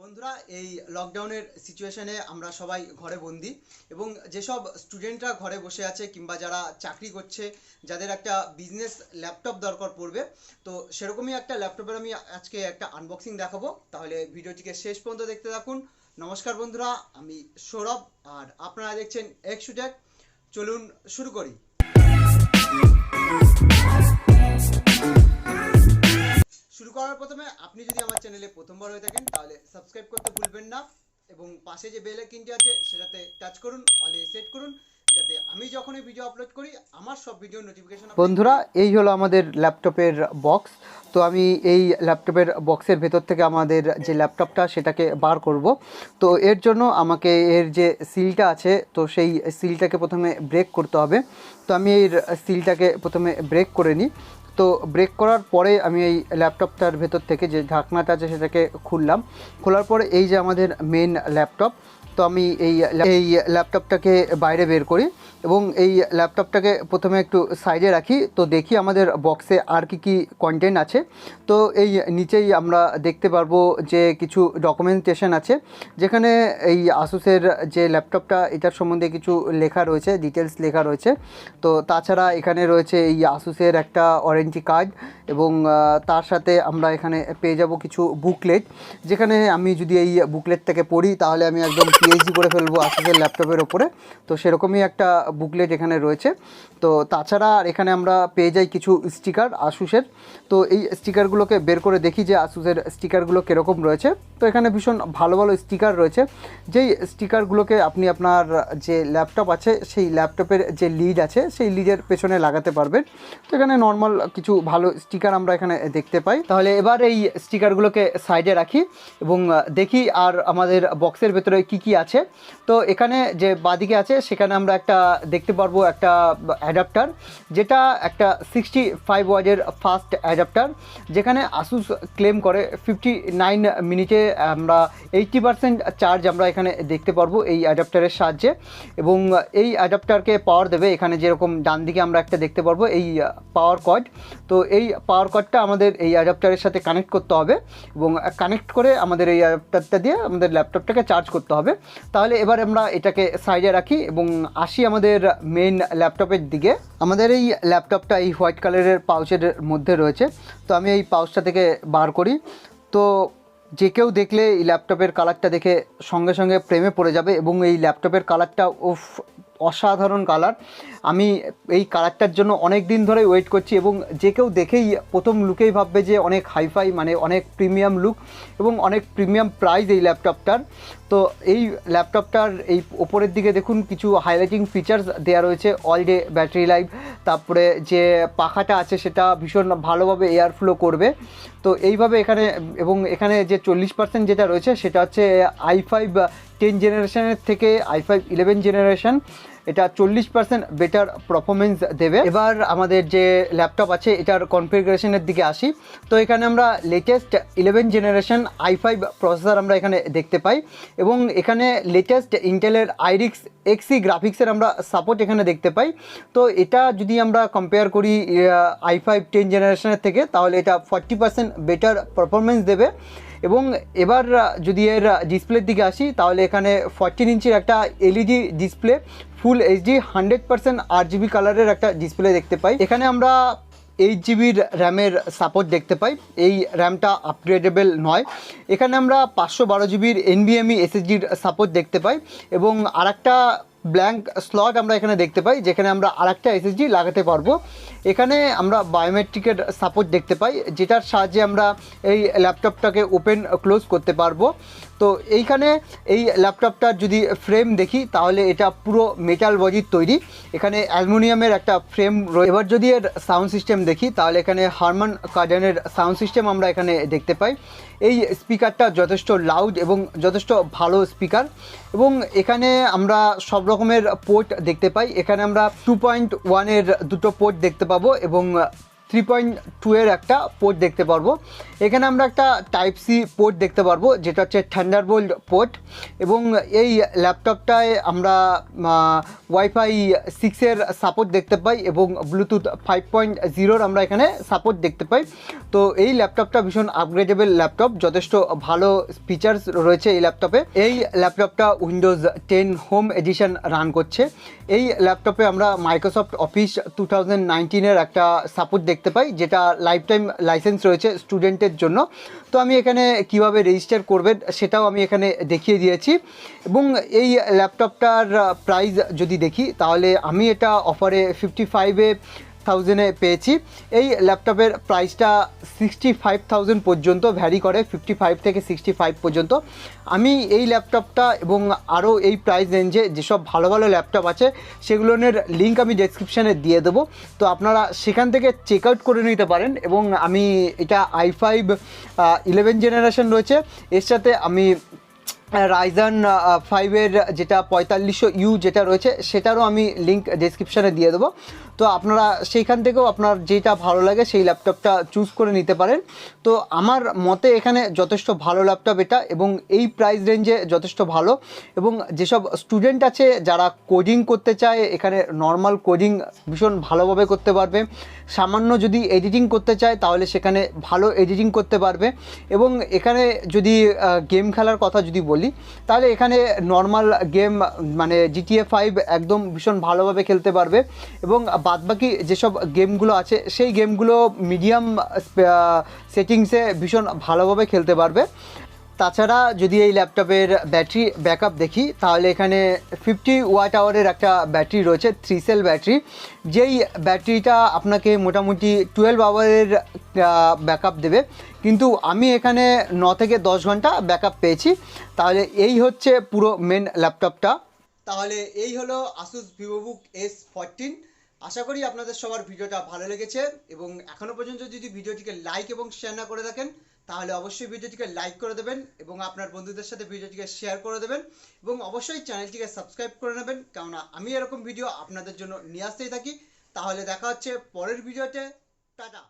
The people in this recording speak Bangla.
বন্ধুরা এই লকডাউনের সিচুয়েশনে আমরা সবাই ঘরে বন্দি এবং যেসব স্টুডেন্টরা ঘরে বসে আছে কিংবা যারা চাকরি করছে যাদের একটা বিজনেস ল্যাপটপ দরকার পড়বে তো সেরকমই একটা ল্যাপটপের আমি আজকে একটা আনবক্সিং দেখাবো। তাহলে ভিডিওটিকে শেষ পর্যন্ত দেখতে থাকুন। নমস্কার বন্ধুরা, আমি সৌরভ আর আপনারা দেখছেন এক্সুটেক। চলুন শুরু করি। শুরু করার প্রথমে আপনি যদি আমার চ্যানেলে প্রথমবার হয়ে থাকেন তাহলে সাবস্ক্রাইব করতে ভুলবেন না এবং পাশে যে বেল আইকনটি আছে সেটাতে টাচ করুন, অলে সেট করুন, যাতে আমি যখনই ভিডিও আপলোড করি আমার সব ভিডিও নোটিফিকেশন। বন্ধুরা, এই হলো আমাদের ল্যাপটপের বক্স। তো আমি এই ল্যাপটপের বক্সের ভেতর থেকে আমাদের যে ল্যাপটপটা সেটাকে বার করব। তো এর জন্য আমাকে এর যে সিলটা আছে তো সেই সিলটাকে প্রথমে ব্রেক করতে হবে। তো আমি এই সিলটাকে প্রথমে ব্রেক করে নিই। তো ব্রেক করার পরে আমি এই ল্যাপটপটার ভেতর থেকে যে ঢাকনাটা আছে সেটাকে খোলার পরে এই যে আমাদের মেন ল্যাপটপ, তো আমি এই ল্যাপটপটাকে বাইরে বের করি এবং এই ল্যাপটপটাকে প্রথমে একটু সাইডে রাখি। তো দেখি আমাদের বক্সে আর কি কন্টেন্ট আছে। তো এই নিচেই আমরা দেখতে পারবো যে কিছু ডকুমেন্টেশন আছে, যেখানে এই আসুসের যে ল্যাপটপটা এটার সম্বন্ধে কিছু লেখা রয়েছে, ডিটেলস লেখা রয়েছে। তো তাছাড়া এখানে রয়েছে এই আসুসের একটা ওয়ারেন্টি কার্ড এবং তার সাথে আমরা এখানে পেয়ে যাব কিছু বুকলেট, যেখানে আমি যদি এই বুকলেটটাকে পড়ি তাহলে আমি একদম পিএইচডি করে ফেলবো আসুসের ল্যাপটপের ওপরে। তো সেরকমই একটা বুকলেট এখানে রয়েছে। তো তাছাড়া আর এখানে আমরা পেয়ে যাই কিছু স্টিকার আসুসের। তো এই স্টিকারগুলোকে বের করে দেখি যে আসুসের স্টিকারগুলো কীরকম রয়েছে। তো এখানে ভীষণ ভালো ভালো স্টিকার রয়েছে, যেই স্টিকারগুলোকে আপনি আপনার যে ল্যাপটপ আছে সেই ল্যাপটপের যে লিড আছে সেই লিডের পেছনে লাগাতে পারবেন। তো এখানে নর্মাল কিছু ভালো স্টিকার আমরা এখানে দেখতে পাই। তাহলে এবার এই স্টিকারগুলোকে সাইডে রাখি এবং দেখি আর আমাদের বক্সের ভেতরে কি আছে। তো এখানে যে বাঁদিকে আছে সেখানে আমরা একটা দেখতে পারবো একটা অ্যাডাপ্টার, যেটা একটা 65 ওয়াটের ফাস্ট অ্যাডাপ্টার, যেখানে আসুস ক্লেম করে 59 মিনিটে আমরা 80% চার্জ আমরা এখানে দেখতে পারবো এই অ্যাডাপ্টারের সাহায্যে। এবং এই অ্যাডাপ্টারকে পাওয়ার দেবে এখানে যেরকম ডান দিকে আমরা একটা দেখতে পারবো এই পাওয়ার কর্ড। তো এই পাওয়ার কর্ডটা আমাদের এই অ্যাডাপ্টারের সাথে কানেক্ট করতে হবে এবং কানেক্ট করে আমাদের এই অ্যাডাপ্টারটা দিয়ে আমাদের ল্যাপটপটাকে চার্জ করতে হবে। তাহলে এবার আমরা এটাকে সাইডে রাখি এবং আসি আমাদের মেইন ল্যাপটপের দিকে। আমাদের এই ল্যাপটপটা এই হোয়াইট কালারের পাউচের মধ্যে রয়েছে। তো আমি এই পাউচটা থেকে বার করি। তো যে কেউ দেখলে এই ল্যাপটপের কালারটা দেখে সঙ্গে সঙ্গে প্রেমে পড়ে যাবে এবং এই ল্যাপটপের কালারটা অসাধারণ কালার। আমি এই কালারটার জন্য অনেক দিন ধরে ওয়েট করছি এবং যে কেউ দেখেই প্রথম লুকেই ভাববে যে অনেক হাইফাই, মানে অনেক প্রিমিয়াম লুক এবং অনেক প্রিমিয়াম প্রাইস এই ল্যাপটপটার। তো এই ল্যাপটপটার এই ওপরের দিকে দেখুন কিছু হাইলাইটিং ফিচার্স দেওয়া রয়েছে, অল ডে ব্যাটারি লাইফ, তারপরে যে পাখাটা আছে সেটা ভীষণ ভালোভাবে এয়ার ফ্লো করবে। তো এইভাবে এখানে এবং এখানে যে 40% যেটা রয়েছে সেটা হচ্ছে i5 10 জেনারেশনের থেকে i5 11 জেনারেশন, এটা 40% বেটার পারফরমেন্স দেবে। এবার আমাদের যে ল্যাপটপ আছে এটার কনফিগারেশনের দিকে আসি। তো এখানে আমরা লেটেস্ট 11 জেনারেশন i5 প্রসেসর আমরা এখানে দেখতে পাই এবং এখানে লেটেস্ট ইন্টেলের আইরিক্স এক্সি গ্রাফিক্সের আমরা সাপোর্ট এখানে দেখতে পাই। তো এটা যদি আমরা কম্পেয়ার করি i5 10 জেনারেশনের থেকে তাহলে এটা 40% বেটার পারফরমেন্স দেবে। এবং এবার যদি এর ডিসপ্লের দিকে আসি তাহলে এখানে 14 ইঞ্চির একটা LED display, full HD 100% RGB কালারের একটা ডিসপ্লে দেখতে পাই। এখানে আমরা 8 জিবির র্যামের সাপোর্ট দেখতে পাই, এই র্যামটা আপগ্রেডেবল নয়। এখানে আমরা 512 জিবির NVMe SSDর সাপোর্ট দেখতে পাই এবং আরেকটা ব্ল্যাঙ্ক স্লট আমরা এখানে দেখতে পাই, যেখানে আমরা আরেকটা SSD লাগাতে পারবো। এখানে আমরা বায়োমেট্রিকের সাপোর্ট দেখতে পাই, যেটার সাহায্যে আমরা এই ল্যাপটপটাকে ওপেন ক্লোজ করতে পারবো। তো এইখানে এই ল্যাপটপটার যদি ফ্রেম দেখি তাহলে এটা পুরো মেটাল বডির তৈরি, এখানে অ্যালুমিনিয়ামের একটা ফ্রেম রয়েছে। এবার যদি এর সাউন্ড সিস্টেম দেখি তাহলে এখানে হারমান কার্ডেনের সাউন্ড সিস্টেম আমরা এখানে দেখতে পাই। এই স্পিকারটা যথেষ্ট লাউড এবং যথেষ্ট ভালো স্পিকার এবং এখানে আমরা সব রকমের পোর্ট দেখতে পাই। এখানে আমরা 2.1 এর দুটো পোর্ট দেখতে পাবো এবং 3.2 এর একটা পোর্ট দেখতে পারবো। এখানে আমরা একটা টাইপ সি পোর্ট দেখতে পারবো যেটা হচ্ছে থান্ডারবোল্ট পোর্ট, এবং এই ল্যাপটপটায় আমরা ওয়াইফাই 6-এর সাপোর্ট দেখতে পাই এবং ব্লুটুথ 5.0-র আমরা এখানে সাপোর্ট দেখতে পাই। তো এই ল্যাপটপটা ভীষণ আপগ্রেডেবল ল্যাপটপ, যথেষ্ট ভালো ফিচার্স রয়েছে এই ল্যাপটপে। এই ল্যাপটপটা উইন্ডোজ 10 হোম এডিশন রান করছে। এই ল্যাপটপে আমরা মাইক্রোসফট অফিস 2019-এর একটা সাপোর্ট দেখতে পাই, যেটা লাইফ টাইম লাইসেন্স রয়েছে স্টুডেন্টের জন্য। তো আমি এখানে কিভাবে রেজিস্টার করবেন সেটাও আমি এখানে দেখিয়ে দিয়েছি। এবং এই ল্যাপটপটার প্রাইস যদি দেখি তাহলে আমি এটা অফারে 55,000-এ পেয়েছি। এই ল্যাপটপের প্রাইসটা 65,000 পর্যন্ত ভ্যারি করে, 55 থেকে 65 পর্যন্ত। আমি এই ল্যাপটপটা এবং আরও এই প্রাইস রেঞ্জে যেসব ভালো ভালো ল্যাপটপ আছে সেগুলোর লিঙ্ক আমি ডেসক্রিপশানে দিয়ে দেবো, তো আপনারা সেখান থেকে চেক আউট করে নিতে পারেন। এবং আমি এটা i5 11 জেনারেশন রয়েছে, এর সাথে আমি রাইজান 5-এর যেটা 4500U যেটা রয়েছে সেটারও আমি লিঙ্ক ডেসক্রিপশানে দিয়ে দেবো। তো আপনারা সেইখান থেকেও আপনার যেটা ভালো লাগে সেই ল্যাপটপটা চুজ করে নিতে পারেন। তো আমার মতে এখানে যথেষ্ট ভালো ল্যাপটপ এটা, এবং এই প্রাইস রেঞ্জে যথেষ্ট ভালো। এবং যেসব স্টুডেন্ট আছে যারা কোডিং করতে চায়, এখানে নর্মাল কোডিং ভীষণ ভালোভাবে করতে পারবে। সামান্য যদি এডিটিং করতে চায় তাহলে সেখানে ভালো এডিটিং করতে পারবে। এবং এখানে যদি গেম খেলার কথা যদি বলি তাহলে এখানে নর্মাল গেম মানে GTA 5 একদম ভীষণ ভালোভাবে খেলতে পারবে। এবং বাদবাকি যেসব গেমগুলো আছে সেই গেমগুলো মিডিয়াম সেটিংসে ভীষণ ভালোভাবে খেলতে পারবে। তাছাড়া যদি এই ল্যাপটপের ব্যাটারি ব্যাকআপ দেখি তাহলে এখানে 50 ওয়াট আওয়ারের একটা ব্যাটারি রয়েছে, 3 সেল ব্যাটারি, যেই ব্যাটারিটা আপনাকে মোটামুটি 12 আওয়ারের ব্যাকআপ দেবে। কিন্তু আমি এখানে 9 থেকে 10 ঘন্টা ব্যাকআপ পেয়েছি। তাহলে এই হচ্ছে পুরো মেন ল্যাপটপটা। তাহলে এই হলো Asus vivobook S14। আশা করি আপনাদের সবার ভিডিওটা ভালো লেগেছে, এবং এখনও পর্যন্ত যদি ভিডিওটিকে লাইক এবং শেয়ার না করে থাকেন তাহলে অবশ্যই ভিডিওটিকে লাইক করে দেবেন এবং আপনার বন্ধুদের সাথে ভিডিওটিকে শেয়ার করে দেবেন, এবং অবশ্যই চ্যানেলটিকে সাবস্ক্রাইব করে নেবেন, কেননা আমি এরকম ভিডিও আপনাদের জন্য নিয়ে আসতেই থাকি। তাহলে দেখা হচ্ছে পরের ভিডিওতে। টাটা।